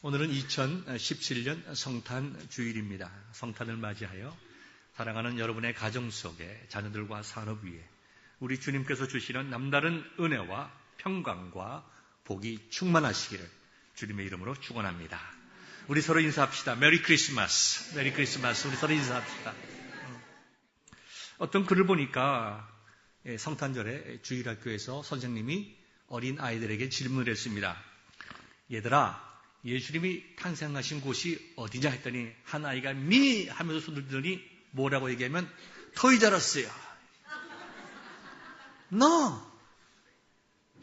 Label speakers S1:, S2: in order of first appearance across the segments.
S1: 오늘은 2017년 성탄 주일입니다. 성탄을 맞이하여 사랑하는 여러분의 가정 속에 자녀들과 산업 위에 우리 주님께서 주시는 남다른 은혜와 평강과 복이 충만하시기를 주님의 이름으로 축원합니다. 우리 서로 인사합시다. 메리 크리스마스. 메리 크리스마스. 우리 서로 인사합시다. 어떤 글을 보니까 성탄절에 주일학교에서 선생님이 어린 아이들에게 질문을 했습니다. 얘들아, 예수님이 탄생하신 곳이 어디냐 했더니 한 아이가 미 하면서 손을 들더니 뭐라고 얘기하면 토이자러스요. No,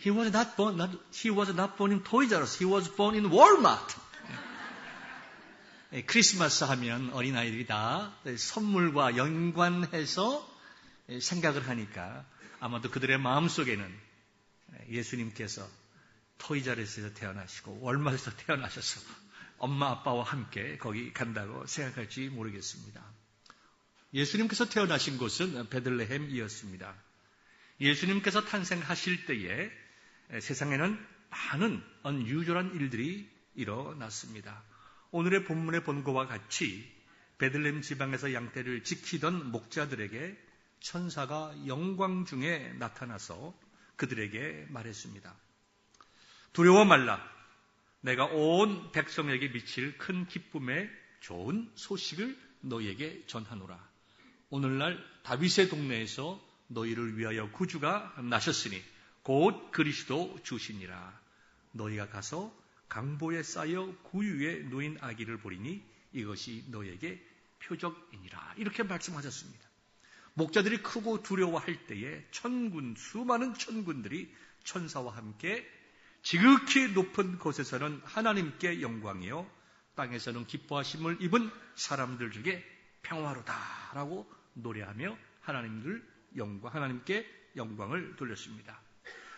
S1: he was not born in Toys R Us. He was born in Walmart. 크리스마스 하면 어린 아이들이 다 선물과 연관해서 생각을 하니까 아마도 그들의 마음속에는 예수님께서 토이자르스에서 태어나시고 월마트에서 태어나셔서 엄마 아빠와 함께 거기 간다고 생각할지 모르겠습니다. 예수님께서 태어나신 곳은 베들레헴이었습니다. 예수님께서 탄생하실 때에 세상에는 많은 unusual한 일들이 일어났습니다. 오늘의 본문에 본 것과 같이 베들레헴 지방에서 양떼를 지키던 목자들에게 천사가 영광 중에 나타나서 그들에게 말했습니다. 두려워 말라. 내가 온 백성에게 미칠 큰 기쁨의 좋은 소식을 너희에게 전하노라. 오늘날 다윗의 동네에서 너희를 위하여 구주가 나셨으니 곧 그리스도 주시니라. 너희가 가서 강보에 쌓여 구유에 놓인 아기를 보리니 이것이 너희에게 표적이니라. 이렇게 말씀하셨습니다. 목자들이 크고 두려워할 때에 수많은 천군들이 천사와 함께 지극히 높은 곳에서는 하나님께 영광이요 땅에서는 기뻐하심을 입은 사람들 중에 평화로다라고 노래하며 하나님께 영광을 돌렸습니다.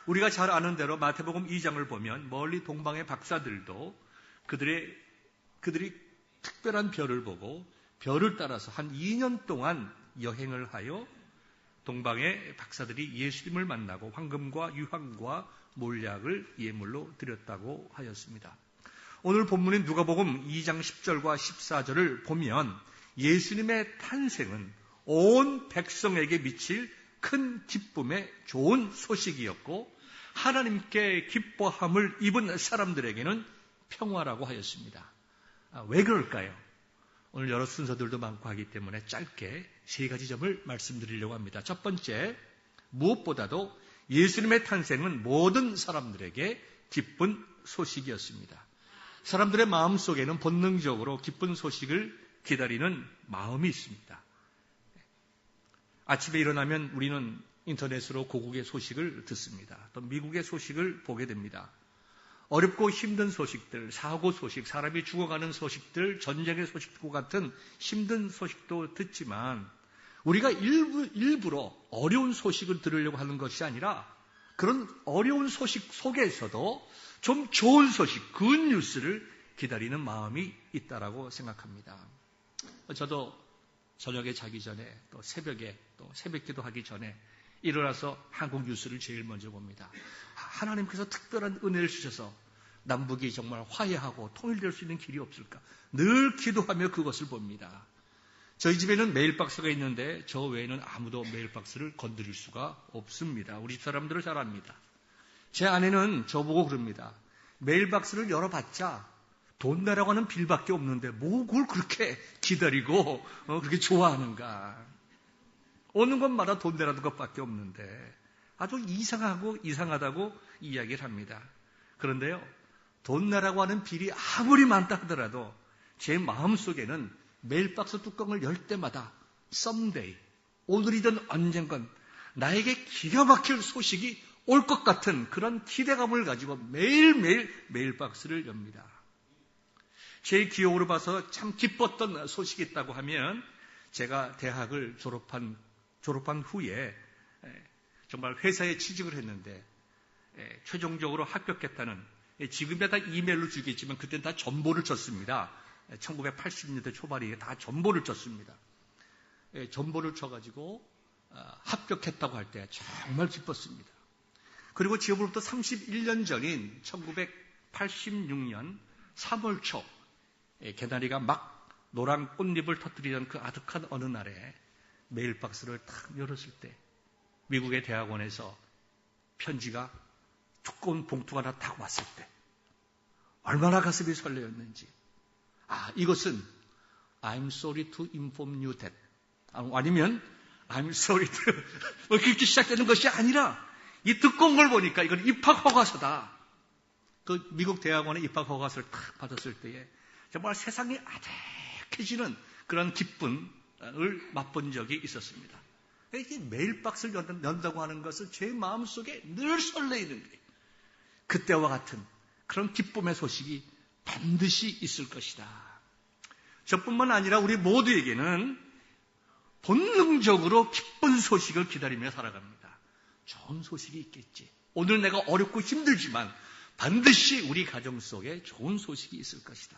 S1: 우리가 잘 아는 대로 마태복음 2장을 보면 멀리 동방의 박사들도 그들이 특별한 별을 보고 별을 따라서 한 2년 동안 여행을 하여 동방의 박사들이 예수님을 만나고 황금과 유황과 몰약을 예물로 드렸다고 하였습니다. 오늘 본문인 누가복음 2장 10절과 14절을 보면 예수님의 탄생은 온 백성에게 미칠 큰 기쁨의 좋은 소식이었고 하나님께 기뻐함을 입은 사람들에게는 평화라고 하였습니다. 왜 그럴까요? 오늘 여러 순서들도 많고 하기 때문에 짧게 세 가지 점을 말씀드리려고 합니다. 첫 번째, 무엇보다도 예수님의 탄생은 모든 사람들에게 기쁜 소식이었습니다. 사람들의 마음속에는 본능적으로 기쁜 소식을 기다리는 마음이 있습니다. 아침에 일어나면 우리는 인터넷으로 고국의 소식을 듣습니다. 또 미국의 소식을 보게 됩니다. 어렵고 힘든 소식들, 사고 소식, 사람이 죽어가는 소식들, 전쟁의 소식과 같은 힘든 소식도 듣지만 우리가 일부러 어려운 소식을 들으려고 하는 것이 아니라 그런 어려운 소식 속에서도 좀 좋은 소식, 굿뉴스를 기다리는 마음이 있다라고 생각합니다. 저도 저녁에 자기 전에 또 새벽에 또 새벽기도 하기 전에 일어나서 한국 뉴스를 제일 먼저 봅니다. 하나님께서 특별한 은혜를 주셔서 남북이 정말 화해하고 통일될 수 있는 길이 없을까? 늘 기도하며 그것을 봅니다. 저희 집에는 메일박스가 있는데 저 외에는 아무도 메일박스를 건드릴 수가 없습니다. 우리 집 사람들은 잘 압니다. 제 아내는 저보고 그럽니다. 메일박스를 열어봤자 돈 내라고 하는 빌밖에 없는데 뭐 그걸 그렇게 기다리고 그렇게 좋아하는가. 오는 것마다 돈 내라는 것밖에 없는데 아주 이상하다고 이야기를 합니다. 그런데요, 돈 내라고 하는 빌이 아무리 많다 하더라도 제 마음속에는 메일박스 뚜껑을 열 때마다 someday, 오늘이든 언젠간 나에게 기가 막힐 소식이 올 것 같은 그런 기대감을 가지고 매일매일 메일박스를 엽니다. 제 기억으로 봐서 참 기뻤던 소식이 있다고 하면 제가 대학을 졸업한 후에 정말 회사에 취직을 했는데 최종적으로 합격했다는 지금에 다 이메일로 주겠지만 그때는 다 전보를 쳤습니다. 1980년대 초반에 다 전보를 쳤습니다. 전보를 쳐가지고 합격했다고 할 때 정말 기뻤습니다. 그리고 지금으로부터 31년 전인 1986년 3월 초 개나리가 막 노란 꽃잎을 터뜨리던 그 아득한 어느 날에 메일박스를 탁 열었을 때 미국의 대학원에서 편지가 두꺼운 봉투가 하나 딱 왔을 때 얼마나 가슴이 설레었는지. 이것은 I'm sorry to inform you that 아니면 I'm sorry to 그렇게 시작되는 것이 아니라 이 두꺼운 걸 보니까 이건 입학허가서다. 그 미국 대학원의 입학허가서를 딱 받았을 때에 정말 세상이 아득해지는 그런 기쁨을 맛본 적이 있었습니다. 이 메일박스를 연다고 하는 것은 제 마음속에 늘 설레이는 거예요. 그때와 같은 그런 기쁨의 소식이 반드시 있을 것이다. 저뿐만 아니라 우리 모두에게는 본능적으로 기쁜 소식을 기다리며 살아갑니다. 좋은 소식이 있겠지. 오늘 내가 어렵고 힘들지만 반드시 우리 가정 속에 좋은 소식이 있을 것이다.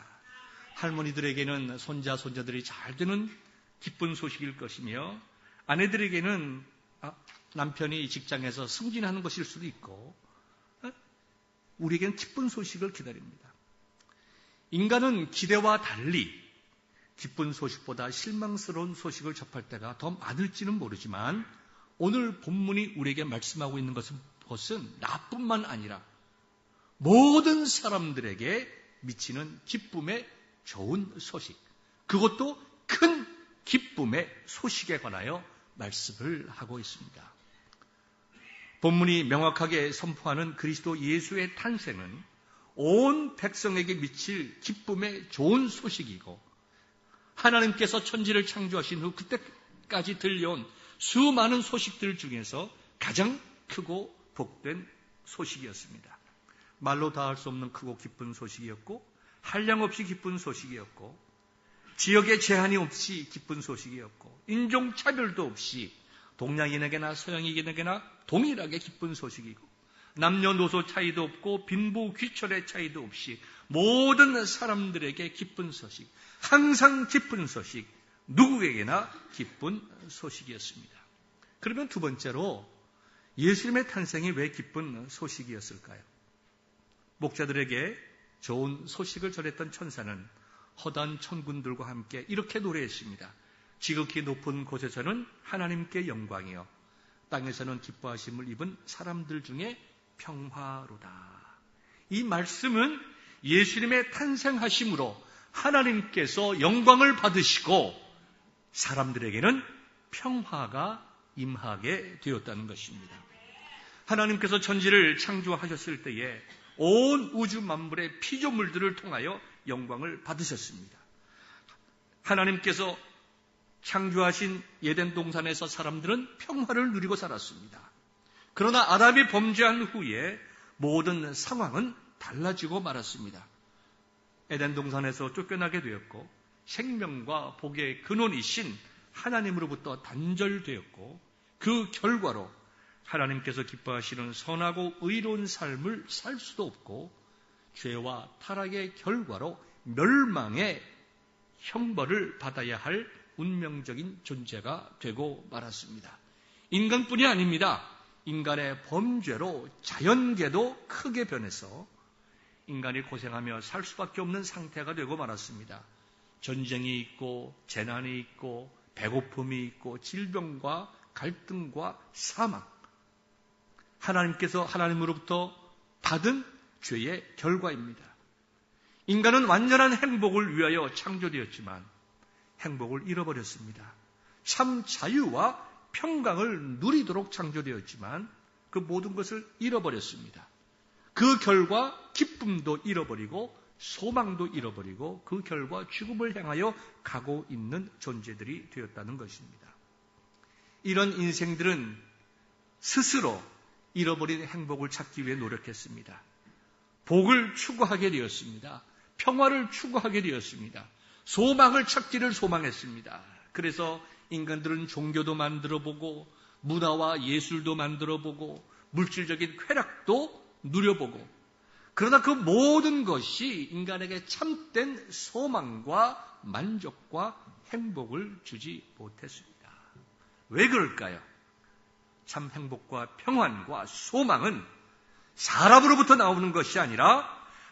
S1: 할머니들에게는 손자, 손자들이 잘 되는 기쁜 소식일 것이며 아내들에게는 남편이 직장에서 승진하는 것일 수도 있고 우리에게는 기쁜 소식을 기다립니다. 인간은 기대와 달리 기쁜 소식보다 실망스러운 소식을 접할 때가 더 많을지는 모르지만 오늘 본문이 우리에게 말씀하고 있는 것은 나뿐만 아니라 모든 사람들에게 미치는 기쁨의 좋은 소식, 그것도 큰 기쁨의 소식에 관하여 말씀을 하고 있습니다. 본문이 명확하게 선포하는 그리스도 예수의 탄생은 온 백성에게 미칠 기쁨의 좋은 소식이고 하나님께서 천지를 창조하신 후 그때까지 들려온 수많은 소식들 중에서 가장 크고 복된 소식이었습니다. 말로 다 할 수 없는 크고 기쁜 소식이었고 한량없이 기쁜 소식이었고 지역의 제한이 없이 기쁜 소식이었고 인종차별도 없이 동양인에게나 서양인에게나 동일하게 기쁜 소식이고 남녀노소 차이도 없고 빈부 귀천의 차이도 없이 모든 사람들에게 기쁜 소식, 항상 기쁜 소식, 누구에게나 기쁜 소식이었습니다. 그러면 두 번째로 예수님의 탄생이 왜 기쁜 소식이었을까요? 목자들에게 좋은 소식을 전했던 천사는 허다한 천군들과 함께 이렇게 노래했습니다. 지극히 높은 곳에서는 하나님께 영광이요 땅에서는 기뻐하심을 입은 사람들 중에 평화로다. 이 말씀은 예수님의 탄생하심으로 하나님께서 영광을 받으시고 사람들에게는 평화가 임하게 되었다는 것입니다. 하나님께서 천지를 창조하셨을 때에 온 우주 만물의 피조물들을 통하여 영광을 받으셨습니다. 하나님께서 창조하신 에덴 동산에서 사람들은 평화를 누리고 살았습니다. 그러나 아담이 범죄한 후에 모든 상황은 달라지고 말았습니다. 에덴 동산에서 쫓겨나게 되었고 생명과 복의 근원이신 하나님으로부터 단절되었고 그 결과로 하나님께서 기뻐하시는 선하고 의로운 삶을 살 수도 없고 죄와 타락의 결과로 멸망의 형벌을 받아야 할 운명적인 존재가 되고 말았습니다. 인간뿐이 아닙니다. 인간의 범죄로 자연계도 크게 변해서 인간이 고생하며 살 수밖에 없는 상태가 되고 말았습니다. 전쟁이 있고 재난이 있고 배고픔이 있고 질병과 갈등과 사망, 하나님께서 하나님으로부터 받은 죄의 결과입니다. 인간은 완전한 행복을 위하여 창조되었지만 행복을 잃어버렸습니다. 참 자유와 평강을 누리도록 창조되었지만 그 모든 것을 잃어버렸습니다. 그 결과 기쁨도 잃어버리고 소망도 잃어버리고 그 결과 죽음을 향하여 가고 있는 존재들이 되었다는 것입니다. 이런 인생들은 스스로 잃어버린 행복을 찾기 위해 노력했습니다. 복을 추구하게 되었습니다. 평화를 추구하게 되었습니다. 소망을 찾기를 소망했습니다. 그래서 인간들은 종교도 만들어보고 문화와 예술도 만들어보고 물질적인 쾌락도 누려보고 그러나 그 모든 것이 인간에게 참된 소망과 만족과 행복을 주지 못했습니다. 왜 그럴까요? 참 행복과 평안과 소망은 사람으로부터 나오는 것이 아니라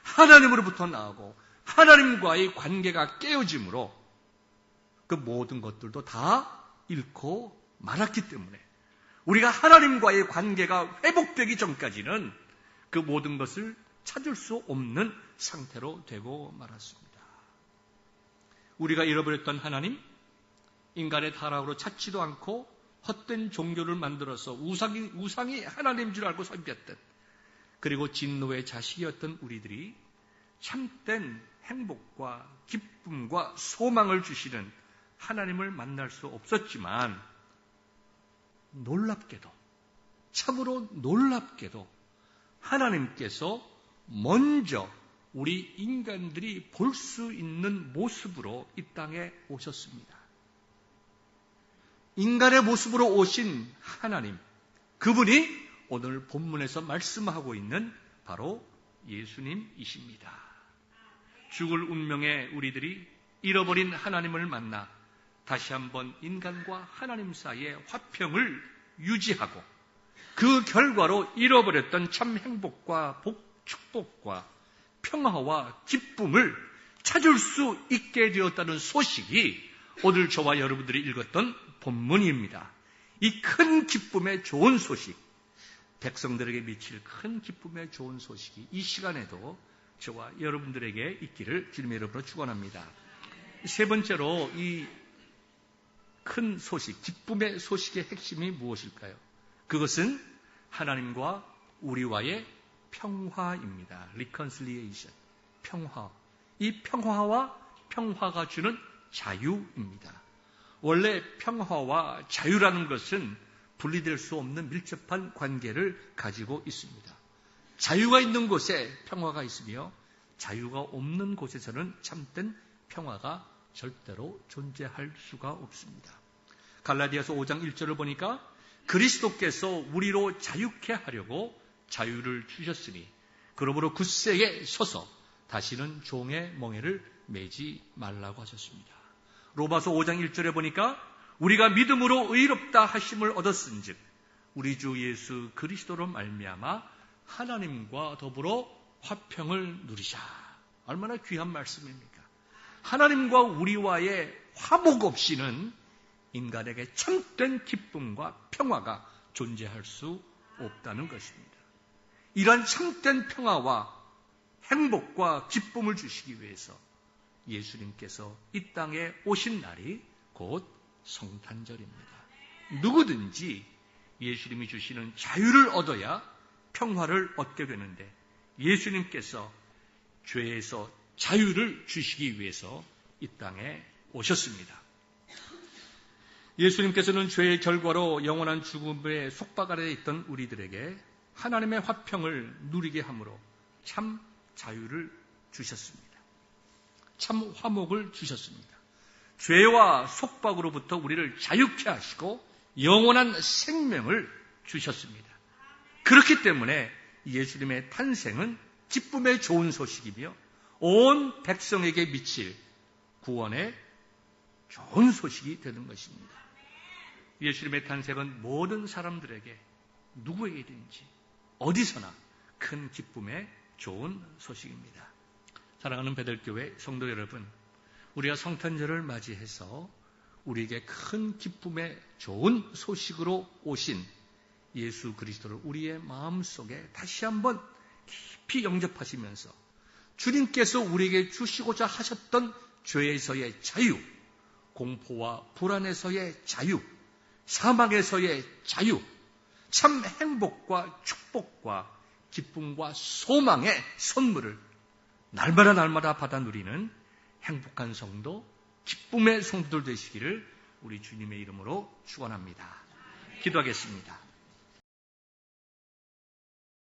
S1: 하나님으로부터 나오고 하나님과의 관계가 깨어짐으로 그 모든 것들도 다 잃고 말았기 때문에 우리가 하나님과의 관계가 회복되기 전까지는 그 모든 것을 찾을 수 없는 상태로 되고 말았습니다. 우리가 잃어버렸던 하나님, 인간의 타락으로 찾지도 않고 헛된 종교를 만들어서 우상이 하나님인 줄 알고 섬겼던, 그리고 진노의 자식이었던 우리들이 참된 행복과 기쁨과 소망을 주시는 하나님을 만날 수 없었지만, 놀랍게도, 참으로 놀랍게도 하나님께서 먼저 우리 인간들이 볼 수 있는 모습으로 이 땅에 오셨습니다. 인간의 모습으로 오신 하나님, 그분이 오늘 본문에서 말씀하고 있는 바로 예수님이십니다. 죽을 운명의 우리들이 잃어버린 하나님을 만나 다시 한번 인간과 하나님 사이의 화평을 유지하고 그 결과로 잃어버렸던 참 행복과 축복과 평화와 기쁨을 찾을 수 있게 되었다는 소식이 오늘 저와 여러분들이 읽었던 본문입니다. 이 큰 기쁨의 좋은 소식, 백성들에게 미칠 큰 기쁨의 좋은 소식이 이 시간에도 저와 여러분들에게 있기를 주님의 이름으로 축원합니다. 세 번째로 이 큰 소식, 기쁨의 소식의 핵심이 무엇일까요? 그것은 하나님과 우리와의 평화입니다. reconciliation, 평화. 이 평화와 평화가 주는 자유입니다. 원래 평화와 자유라는 것은 분리될 수 없는 밀접한 관계를 가지고 있습니다. 자유가 있는 곳에 평화가 있으며 자유가 없는 곳에서는 참된 평화가 절대로 존재할 수가 없습니다. 갈라디아서 5장 1절을 보니까 그리스도께서 우리로 자유케 하려고 자유를 주셨으니 그러므로 굳세게 서서 다시는 종의 멍에를 매지 말라고 하셨습니다. 로마서 5장 1절에 보니까 우리가 믿음으로 의롭다 하심을 얻었은즉 우리 주 예수 그리스도로 말미암아 하나님과 더불어 화평을 누리자. 얼마나 귀한 말씀입니까? 하나님과 우리와의 화목 없이는 인간에게 참된 기쁨과 평화가 존재할 수 없다는 것입니다. 이러한 참된 평화와 행복과 기쁨을 주시기 위해서 예수님께서 이 땅에 오신 날이 곧 성탄절입니다. 누구든지 예수님이 주시는 자유를 얻어야 평화를 얻게 되는데 예수님께서 죄에서 자유를 주시기 위해서 이 땅에 오셨습니다. 예수님께서는 죄의 결과로 영원한 죽음의 속박 아래에 있던 우리들에게 하나님의 화평을 누리게 함으로 참 자유를 주셨습니다. 참 화목을 주셨습니다. 죄와 속박으로부터 우리를 자유케 하시고 영원한 생명을 주셨습니다. 그렇기 때문에 예수님의 탄생은 기쁨의 좋은 소식이며 온 백성에게 미칠 구원의 좋은 소식이 되는 것입니다. 예수님의 탄생은 모든 사람들에게 누구에게든지 어디서나 큰 기쁨의 좋은 소식입니다. 사랑하는 베들교회 성도 여러분, 우리가 성탄절을 맞이해서 우리에게 큰 기쁨의 좋은 소식으로 오신 예수 그리스도를 우리의 마음속에 다시 한번 깊이 영접하시면서 주님께서 우리에게 주시고자 하셨던 죄에서의 자유, 공포와 불안에서의 자유, 사망에서의 자유, 참 행복과 축복과 기쁨과 소망의 선물을 날마다 받아 누리는 행복한 성도, 기쁨의 성도들 되시기를 우리 주님의 이름으로 축원합니다. 기도하겠습니다.